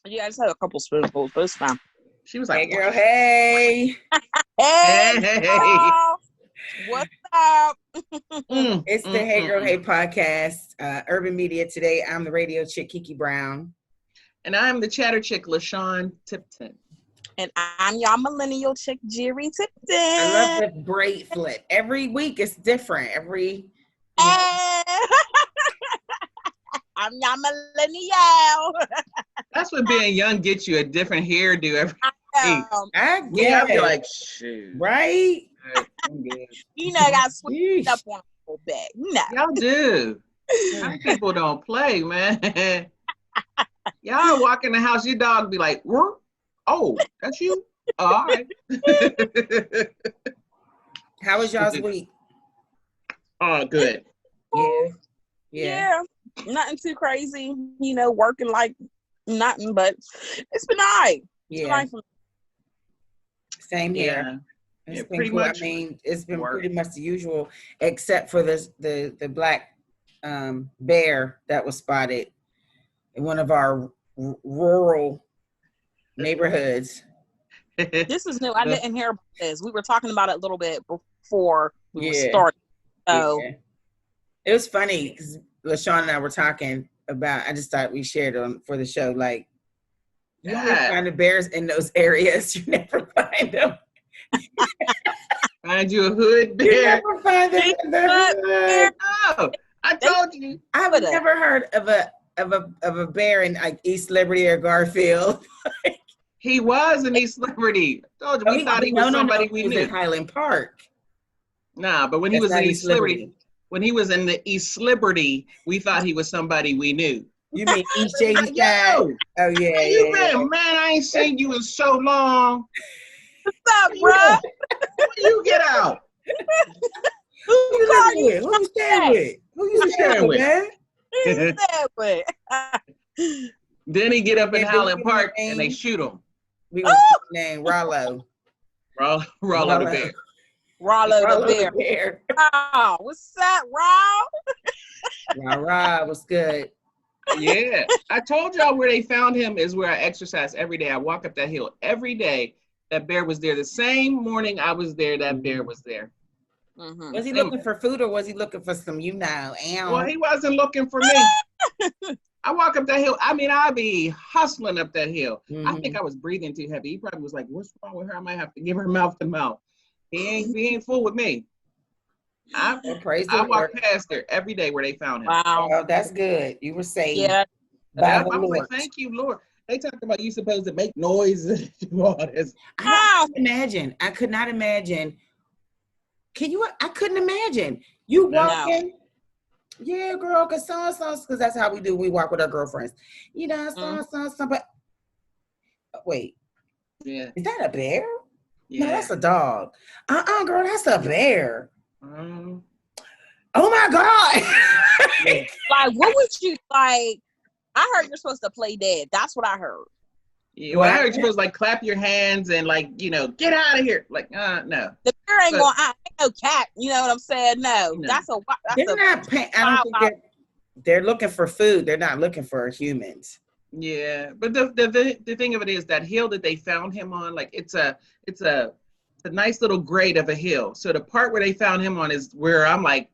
Yeah, I just had a couple spoonfuls, but it's fine. She was Hey, like, girl. Hey. Hey, hey. y'all. What's up? It's the Hey Girl Hey podcast, Urban Media. Today, I'm the radio chick, Kiki Brown. And I'm the chatter chick, LaShawn Tipton. And I'm y'all millennial chick, Jerry Tipton. I love the braid flip. Every week, it's different. Hey. I'm y'all millennial. That's what being young gets you, a different hairdo every week. I I'd get be it. like, shoot. Right? I'm good. You know, I got switched Yeesh. up on a little bit. No. Y'all do. Some people don't play, man. Y'all walk in the house, your dog be like, "Whoop. Oh, that's you? Oh, all right." How was y'all's week? Oh, good. Yeah. Nothing too crazy. You know, working like nothing, but it's been all right. It's been all right for me. Same here. Yeah. It's Yeah, been pretty cool. much I mean, it's been work. pretty much the usual, except for the black bear that was spotted in one of our rural neighborhoods. This is new. I didn't hear about this. We were talking about it a little bit before we were Yeah. starting. So Yeah. It was funny because LaShawn and I were talking about, I just thought we shared on for the show, like, you always Yeah. find the bears in those areas. You never find them. Find you a hood You bear. never find them in the hood. Oh, I told you. I've never heard of a bear in like East Liberty or Garfield. He was an East Liberty. I told you, we thought he was somebody we he was knew. in Highland Park. Nah, but when he That's was in not East Liberty, when he was in the East Liberty, we thought he was somebody we knew. You mean East Shady Side? Yo, Oh yeah. where you been, man? I ain't seen you in so long. what's up, bro? When you get out? Who you living with? Who you staying with? Who you staying with, man? Who you staying with? Then he get up in Yeah, Highland they give him a Park and they name. shoot him. We gonna give his name Rollo. Rollo the bear. Rollo the bear. bear. Oh, what's up, Roll? Rah, was good. Yeah, I told y'all where they found him is where I exercise every day. I walk up that hill every day. That bear was there. The same morning I was there, that bear was there. Mm-hmm. Was he looking for food or was he looking for some, Well, he wasn't looking for me. I walk up that hill. I mean, I be hustling up that hill. I think I was breathing too heavy. He probably was like, "What's wrong with her? I might have to give her mouth to mouth." He ain't fool with me. I walk past there every day where they found him. Wow. Oh, that's good. You were saved. Yeah. By the I was Lord. like, "Thank you, Lord." They talk about you supposed to make noise and do all this. I could not imagine. I couldn't imagine you walking. Yeah, girl, because because that's how we do. We walk with our girlfriends. But wait. Yeah. Is that a bear? Yeah. No, that's a dog. Girl, that's a bear. Um, Oh my God. Like, what would you like? I heard you're supposed to play dead. That's what I heard. Yeah, well, I heard you're supposed to like clap your hands and like, get out of here. Like, no. The bear ain't going, I ain't no cat. You know what I'm saying? No. They're not paying. I don't think they're looking for food. They're not looking for humans. Yeah, but the thing of it is that hill that they found him on, like it's a nice little grade of a hill. So the part where they found him on is where I'm like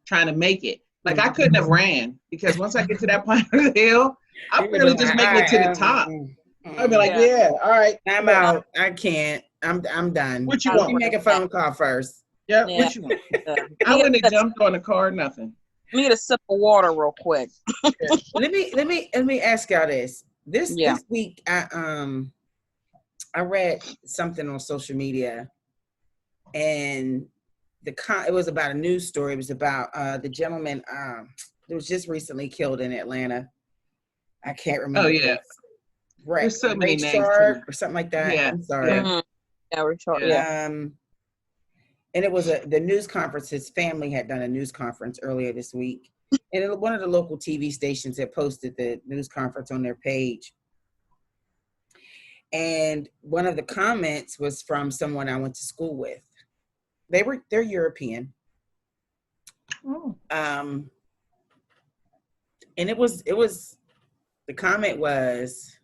trying to make it. Like I couldn't have ran because once I get to that point of the hill, I'm really just making it to the top. I'd be like, yeah, all right. I'm out. I can't. I'm done. What you want? You make a phone call first. Yeah. What you want? I wouldn't have jumped on the car, nothing. Need a sip of water real quick. Let me ask y'all this. This week I read something on social media and it was about a news story. It was about the gentleman that was just recently killed in Atlanta. I can't remember. Oh yeah. There's so many names or something like that. Yeah. I'm sorry. Yeah, Ray Sharp. Yeah. And it was the news conference. His family had done a news conference earlier this week. And one of the local TV stations had posted the news conference on their page. And one of the comments was from someone I went to school with. They're European. Oh. And it was the comment was,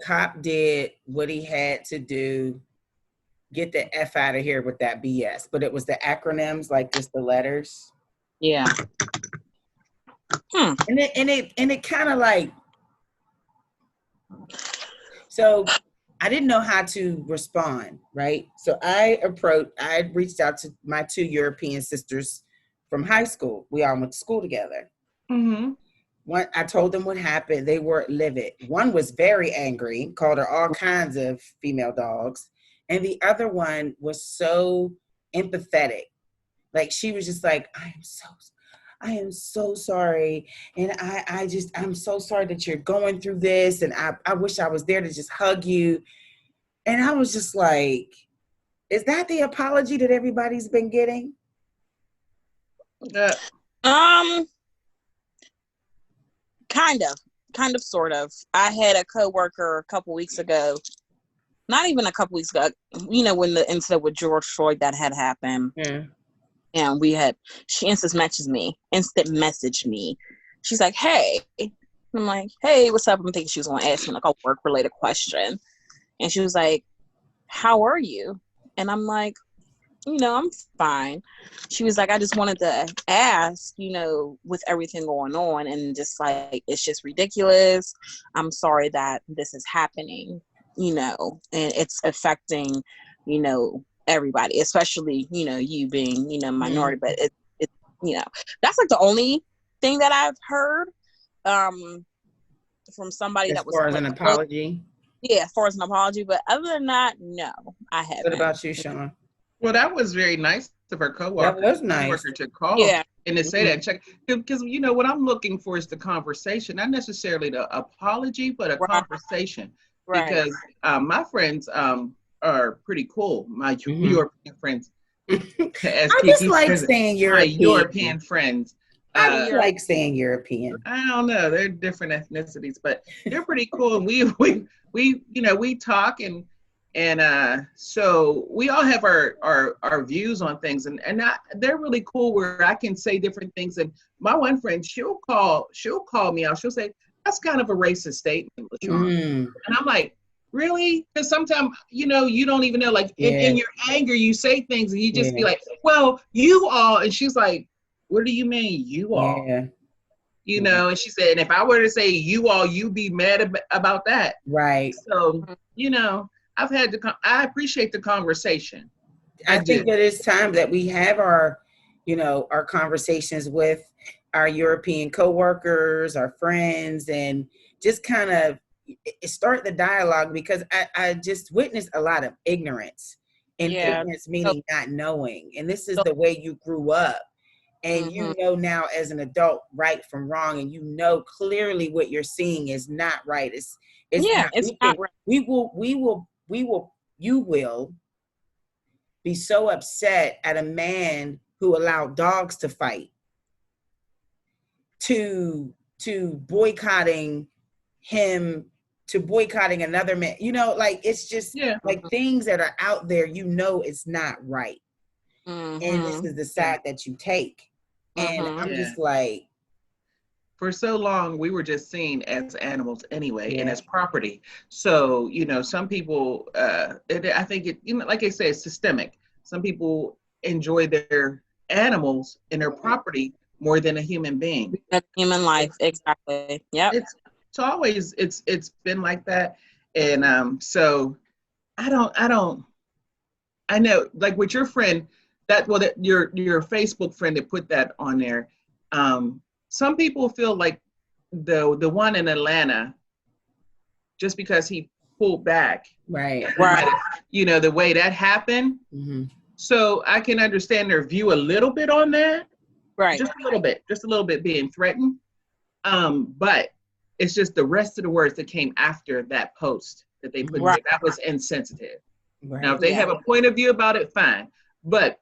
cop did what he had to do. Get the F out of here with that BS. But it was the acronyms, like just the letters. Yeah. And it kind of like, so I didn't know how to respond, right? So I reached out to my 2 European sisters from high school. We all went to school together. Mm-hmm. I told them what happened. They were livid. One was very angry, called her all kinds of female dogs. And the other one was so empathetic. Like, she was just like, I am so sorry. And I'm so sorry that you're going through this. And I wish I was there to just hug you. And I was just like, is that the apology that everybody's been getting? Kind of, sort of. I had a coworker a couple weeks ago, not even a couple weeks ago, when the incident with George Floyd that had happened. Yeah. And she instant messaged me. She's like, hey. I'm like, hey, what's up? I'm thinking she was going to ask me like a work-related question. And she was like, how are you? And I'm like, I'm fine. She was like, I just wanted to ask, with everything going on, and just like, it's just ridiculous. I'm sorry that this is happening, and it's affecting, everybody, especially, you being, minority, but it, that's like the only thing that I've heard, from somebody as that was far as an apology. Yeah, as far as an apology, but other than that, no, I haven't. What about you, Sean? Well, that was very nice of her coworker. That was nice. To call and to say that, check, because what I'm looking for is the conversation, not necessarily the apology, but a conversation. Right. Because my friends are pretty cool. My European friends. I just like saying European. My European friends. I like saying European. I don't know. They're different ethnicities, but they're pretty cool. And we talk and so we all have our views on things, and they're really cool where I can say different things. And my one friend, she'll call me out. She'll say, that's kind of a racist statement, LaShawn. And I'm like, really? Because sometimes, you don't even know, like in your anger, you say things and you just be like, well, you all, and she's like, what do you mean, you all? Yeah. And she said, and if I were to say you all, you'd be mad about that. Right. So, I appreciate the conversation. I think that it's time that we have our conversations with our European coworkers, our friends, and just kind of start the dialogue, because I just witnessed a lot of ignorance, and ignorance meaning not knowing. And this is the way you grew up. And you know now as an adult right from wrong, and clearly what you're seeing is not right. Not right. You will be so upset at a man who allowed dogs to fight, to boycotting him, to boycotting another man. It's just like things that are out there, it's not right. And this is the side that you take. And I'm just like, for so long we were just seen as animals anyway, and as property. So some people I think it, like I say, it's systemic. Some people enjoy their animals and their property more than a human being. That's human life. Exactly. Yep. It's been like that. And so I know, like with your friend, your Facebook friend that put that on there, some people feel like the one in Atlanta, just because he pulled back, right, the way that happened. So I can understand their view a little bit on that, right, just a little bit being threatened, but it's just the rest of the words that came after that post that they put there, that was insensitive. Now if they have a point of view about it, fine, but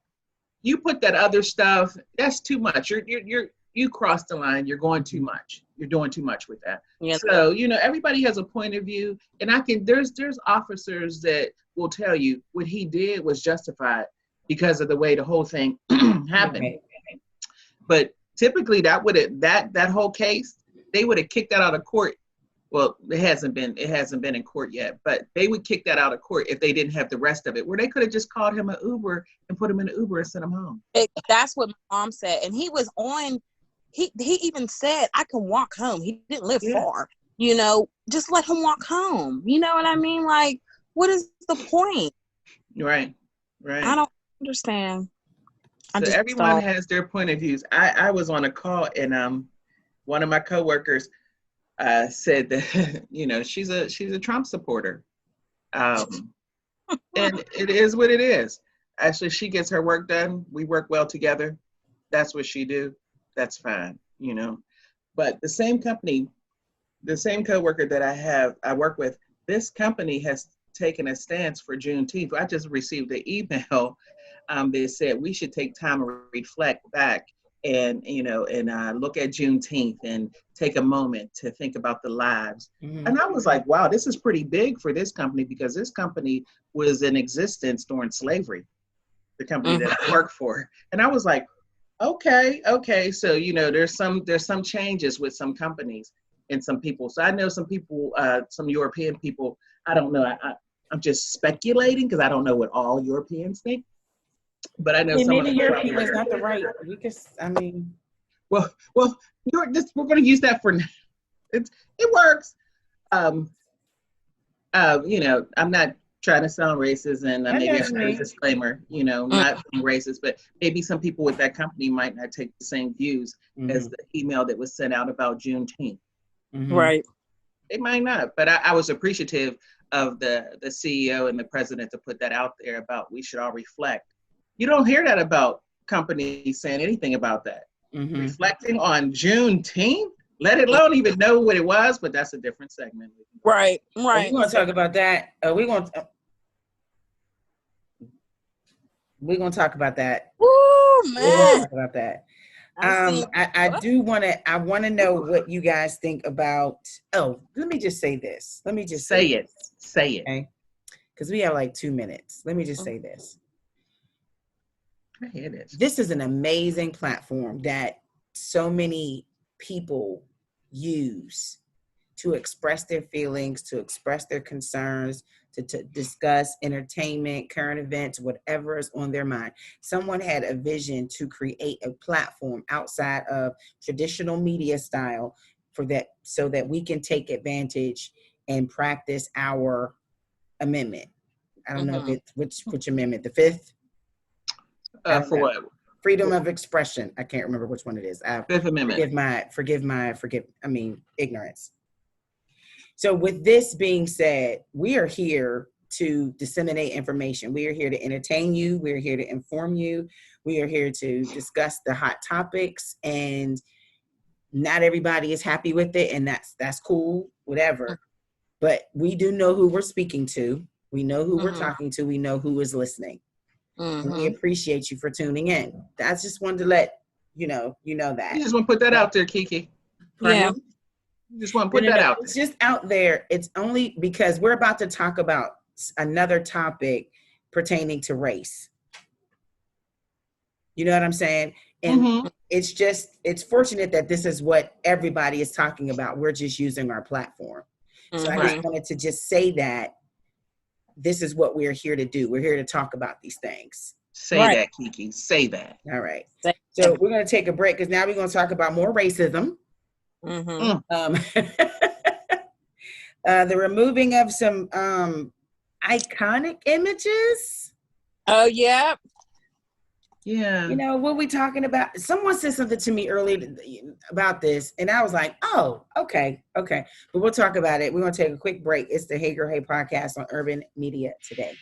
you put that other stuff, that's too much. You crossed the line. You're going too much. You're doing too much with that. Yes. So, everybody has a point of view, and there's officers that will tell you what he did was justified because of the way the whole thing happened. Okay. But typically that whole case, they would have kicked that out of court well, it hasn't been in court yet, but they would kick that out of court if they didn't have the rest of it, where they could have just called him an Uber and put him in an Uber and sent him home. That's what my mom said. And he was on, he even said, I can walk home. He didn't live far, you know, just let him walk home. You know what I mean? Like, what is the point? Right. I don't understand. So everyone has their point of views. I was on a call and one of my coworkers said that, you know, she's a Trump supporter. And it is what it is. Actually, she gets her work done. We work well together. That's what she do. That's fine, you know. But the same company, the same coworker that I work with, this company has taken a stance for Juneteenth. I just received an email that said we should take time to reflect back and, you know, and look at Juneteenth and take a moment to think about the lives. Mm-hmm. And I was like, wow, this is pretty big for this company, because this company was in existence during slavery, the company that I work for. And I was like, okay. So, you know, there's some changes with some companies and some people. So I know some people, some European people, I don't know. I'm just speculating because I don't know what all Europeans think. But I know some maybe European is not the right. Well, we're going to use that for it works. You know, I'm not trying to sound racist, and maybe I should have a disclaimer. You know, not being racist, but maybe some people with that company might not take the same views as the email that was sent out about Juneteenth. Right. They might not, but I was appreciative of the CEO and the president to put that out there about we should all reflect. You don't hear that about companies saying anything about that. Reflecting on Juneteenth, let alone even know what it was, but that's a different segment. Right. We're going to talk about that. We're going to talk about that. Woo, man. We're going to talk about that. I want to know what you guys think about. Oh, let me just say this. Say it. Okay? Because we have like 2 minutes. Let me just say this. It is. This is an amazing platform that so many people use to express their feelings, to express their concerns, to discuss entertainment, current events, whatever is on their mind. Someone had a vision to create a platform outside of traditional media style for that, so that we can take advantage and practice our amendment. I don't know if it's which amendment, the 5th? For what? Freedom of expression. I can't remember which one it is. Fifth Amendment. Forgive ignorance. So with this being said, we are here to disseminate information. We are here to entertain you. We're here to inform you. We are here to discuss the hot topics, and not everybody is happy with it, and that's cool, whatever. But we do know who we're speaking to. We know who we're talking to. We know who is listening. And we appreciate you for tuning in. That's just wanted to let you know that. You just want to put that out there, Kiki. Yeah. You just want to put that out there. It's just out there. It's only because we're about to talk about another topic pertaining to race. You know what I'm saying? And it's fortunate that this is what everybody is talking about. We're just using our platform. So I just wanted to just say that this is what we're here to do. We're here to talk about these things. Say that, Kiki. Say that. All right. So we're going to take a break, because now we're going to talk about more racism. The removing of some iconic images. Oh, yeah. Yeah. You know, what we talking about? Someone said something to me earlier about this, and I was like, oh, okay. But we'll talk about it. We're going to take a quick break. It's the Hey Girl Hey podcast on Urban Media Today.